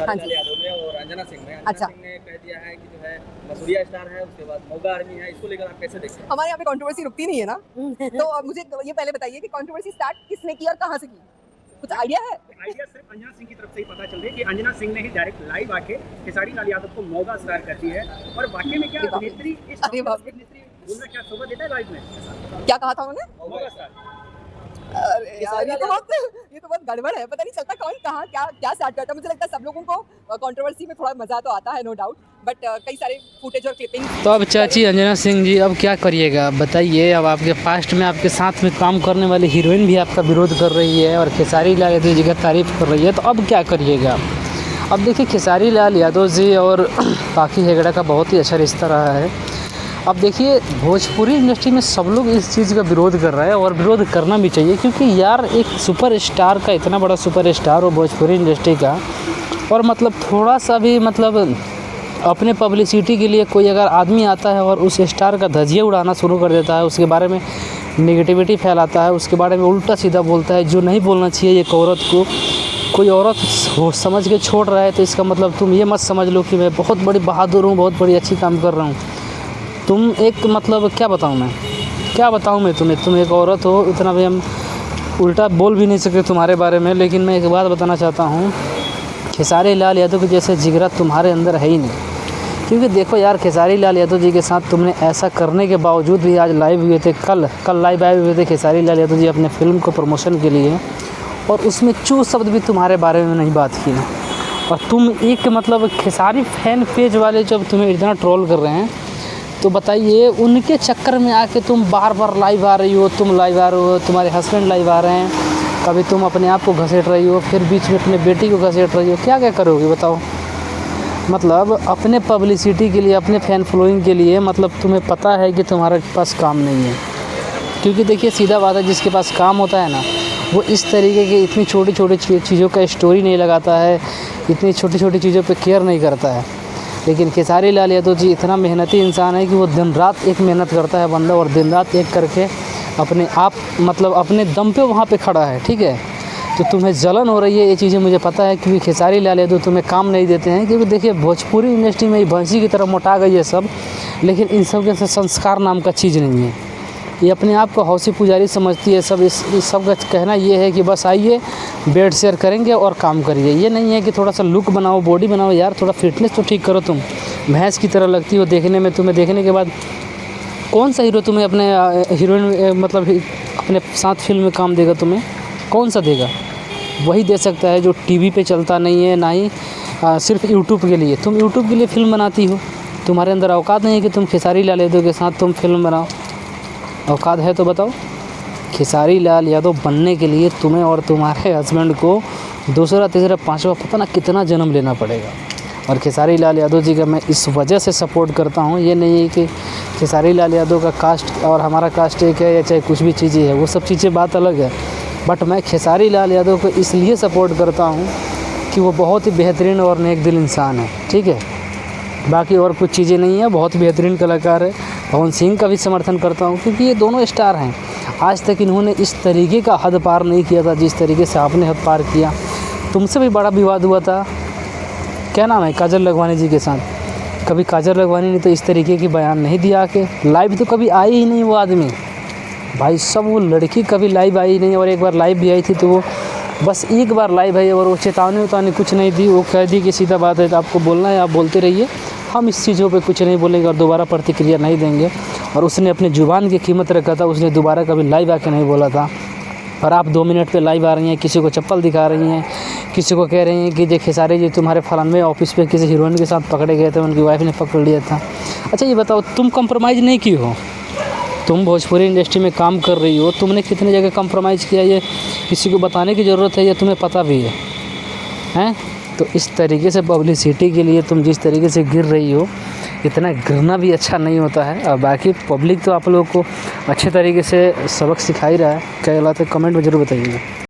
हाँ जी। यादव में और अंजना सिंह में। अंजना अच्छा। सिंह ने कह दिया है कि जो है मसूरिया स्टार है, उसके बाद मोगा आर्मी है, इसको लेकर आप कैसे देखते हैं? हमारे यहाँ पे कंट्रोवर्सी रुकती नहीं है ना। तो मुझे ये पहले बताइए कि कंट्रोवर्सी स्टार्ट किसने की और कहाँ से की? कुछ आइडिया है? आइडिया सिर्फ अंजना सिंह की तरफ से ही पता चल रही है कि अंजना सिंह ने ही डायरेक्ट लाइव आके खेसारी लाल यादव को मोगा स्टार कर दी है। और वाकई में क्या अरे बाप रे। अभिनेत्री इस अरे बाप रे। अभिनेत्री बोलना क्या शोभा देता है लाइव में? क्या कहा था उन्होंने? मोगा स्टार। अरे यार, ये तो बहुत गड़बड़ है। पता नहीं चलता कौन कहाँ क्या क्या स्टार्ट करता है। मुझे लगता है सब लोगों को कंट्रोवर्सी में थोड़ा मजा तो आता है, नो डाउट, बट कई सारे फुटेज और क्लिपिंग। तो अब चाची अंजना सिंह जी अब क्या करिएगा बताइए। अब आपके पास्ट में आपके साथ में काम करने वाली हीरोइन भी आपका विरोध कर रही है और खेसारी लाल यादव जी का तारीफ कर रही है, तो अब क्या करिएगा। अब देखिए खेसारी लाल यादव जी और पाखी हेगड़ा का बहुत ही अच्छा रिश्ता रहा है। अब देखिए भोजपुरी इंडस्ट्री में सब लोग इस चीज़ का विरोध कर रहा है और विरोध करना भी चाहिए, क्योंकि यार एक सुपरस्टार का, इतना बड़ा सुपरस्टार हो भोजपुरी इंडस्ट्री का, और मतलब थोड़ा सा भी मतलब अपने पब्लिसिटी के लिए कोई अगर आदमी आता है और उस स्टार का धजिया उड़ाना शुरू कर देता है, उसके बारे में नेगेटिविटी फैलाता है, उसके बारे में उल्टा सीधा बोलता है जो नहीं बोलना चाहिए एक औरत को, कोई औरत समझ के छोड़ रहा है, तो इसका मतलब तुम ये मत समझ लो कि मैं बहुत बड़ी बहादुर हूँ, बहुत बड़ी अच्छी काम कर रहा हूँ। तुम एक मतलब क्या बताऊँ मैं तुम्हें, तुम एक औरत हो, इतना भी हम उल्टा बोल भी नहीं सकते तुम्हारे बारे में। लेकिन मैं एक बात बताना चाहता हूँ, खेसारी लाल यादव के जैसे जिगरा तुम्हारे अंदर है ही नहीं। क्योंकि देखो यार, खेसारी लाल यादव जी के साथ तुमने ऐसा करने के बावजूद भी आज लाइव हुए थे, कल लाइव आए हुए थे खेसारी लाल यादव जी अपने फिल्म को प्रमोशन के लिए, और उसमें चू शब्द भी तुम्हारे बारे में नहीं बात की ना। और तुम एक मतलब खेसारी फैन पेज वाले जब तुम्हें इतना ट्रोल कर रहे हैं, तो बताइए उनके चक्कर में आके तुम बार बार लाइव आ रही हो, तुम लाइव आ रहे हो, तुम्हारे हस्बैंड लाइव आ रहे हैं, कभी तुम अपने आप को घसीट रही हो, फिर बीच में अपने बेटी को घसीट रही हो, क्या क्या करोगी बताओ। मतलब अपने पब्लिसिटी के लिए, अपने फ़ैन फॉलोइंग के लिए, मतलब तुम्हें पता है कि तुम्हारे पास काम नहीं है। क्योंकि देखिए सीधा बात है, जिसके पास काम होता है ना, वो इस तरीके की इतनी छोटी छोटी चीज़ों का स्टोरी नहीं लगाता है, इतनी छोटी छोटी चीज़ों पे केयर नहीं करता है। लेकिन खेसारी लाल यादव जी इतना मेहनती इंसान है कि वो दिन रात एक मेहनत करता है बंदा, और दिन रात एक करके अपने आप मतलब अपने दम पे वहाँ पे खड़ा है, ठीक है। तो तुम्हें जलन हो रही है, ये चीज़ें मुझे पता है, क्योंकि खेसारी लाल यादव तुम्हें काम नहीं देते हैं। क्योंकि देखिए भोजपुरी इंडस्ट्री में भैंसी की तरह मोटा गई है सब, लेकिन इन सब के संस्कार नाम का चीज़ नहीं है। ये अपने आप को हौसी पुजारी समझती है सब। इस सब का कहना ये है कि बस आइए, बेड शेयर करेंगे और काम करिए। ये नहीं है कि थोड़ा सा लुक बनाओ, बॉडी बनाओ, यार थोड़ा फिटनेस तो ठीक करो। तुम भैंस की तरह लगती हो देखने में। तुम्हें देखने के बाद कौन सा हीरो तुम्हें अपने हीरोइन मतलब अपने साथ फिल्म में काम देगा? तुम्हें कौन सा देगा? वही दे सकता है जो टीवी पे चलता नहीं है, ना ही सिर्फ यूट्यूब के लिए। तुम यूट्यूब के लिए फ़िल्म बनाती हो, तुम्हारे अंदर औकात नहीं है कि तुम खेसारी लाल यादव के साथ तुम फिल्म बनाओ। औकात है तो बताओ। खेसारी लाल यादव बनने के लिए तुम्हें और तुम्हारे हस्बैंड को दूसरा तीसरा पांचवा पता ना कितना जन्म लेना पड़ेगा। और खेसारी लाल यादव जी का मैं इस वजह से सपोर्ट करता हूँ, ये नहीं है कि खेसारी लाल यादव का कास्ट और हमारा कास्ट एक है या चाहे कुछ भी चीज़ें है, वो सब चीज़ें बात अलग है। बट मैं खेसारी लाल यादव को इसलिए सपोर्ट करता हूँ कि वो बहुत ही बेहतरीन और नेक दिल इंसान है, ठीक है। बाकी और कुछ चीज़ें नहीं है, बहुत बेहतरीन कलाकार है। पवन सिंह का भी समर्थन करता हूँ, क्योंकि ये दोनों स्टार हैं। आज तक इन्होंने इस तरीके का हद पार नहीं किया था जिस तरीके से आपने हद पार किया। तुमसे भी बड़ा विवाद हुआ था, क्या नाम है, काजल लखवानी जी के साथ। कभी काजल लखवानी ने तो इस तरीके की बयान नहीं दिया आके, लाइव तो कभी आई ही नहीं वो आदमी भाई सब। वो लड़की कभी लाइव आई नहीं, और एक बार लाइव भी आई थी तो वो बस एक बार लाइव आई, और वो चेतावनी कुछ नहीं दी। वो कह दी कि सीधा बात है, आपको बोलना है आप बोलते रहिए, हम इस चीज़ों पे कुछ नहीं बोलेंगे और दोबारा प्रतिक्रिया नहीं देंगे। और उसने अपने ज़ुबान की कीमत रखा था, उसने दोबारा कभी लाइव आके नहीं बोला था। और आप 2 मिनट पे लाइव आ रही हैं, किसी को चप्पल दिखा रही हैं, किसी को कह रही हैं कि जो खेसारी जी तुम्हारे फलानवे ऑफिस पे किसी हीरोइन के साथ पकड़े गए थे, उनकी वाइफ ने पकड़ लिया था। अच्छा ये बताओ, तुम कंप्रोमाइज़ नहीं की हो? तुम भोजपुरी इंडस्ट्री में काम कर रही हो, तुमने कितने जगह कंप्रोमाइज़ किया, ये किसी को बताने की ज़रूरत है, ये तुम्हें पता भी है, हैं? तो इस तरीके से पब्लिसिटी के लिए तुम जिस तरीके से गिर रही हो, इतना गिरना भी अच्छा नहीं होता है। और बाकी पब्लिक तो आप लोगों को अच्छे तरीके से सबक सिखा ही रहा है। क्या गलत है कमेंट में ज़रूर बताइएगा।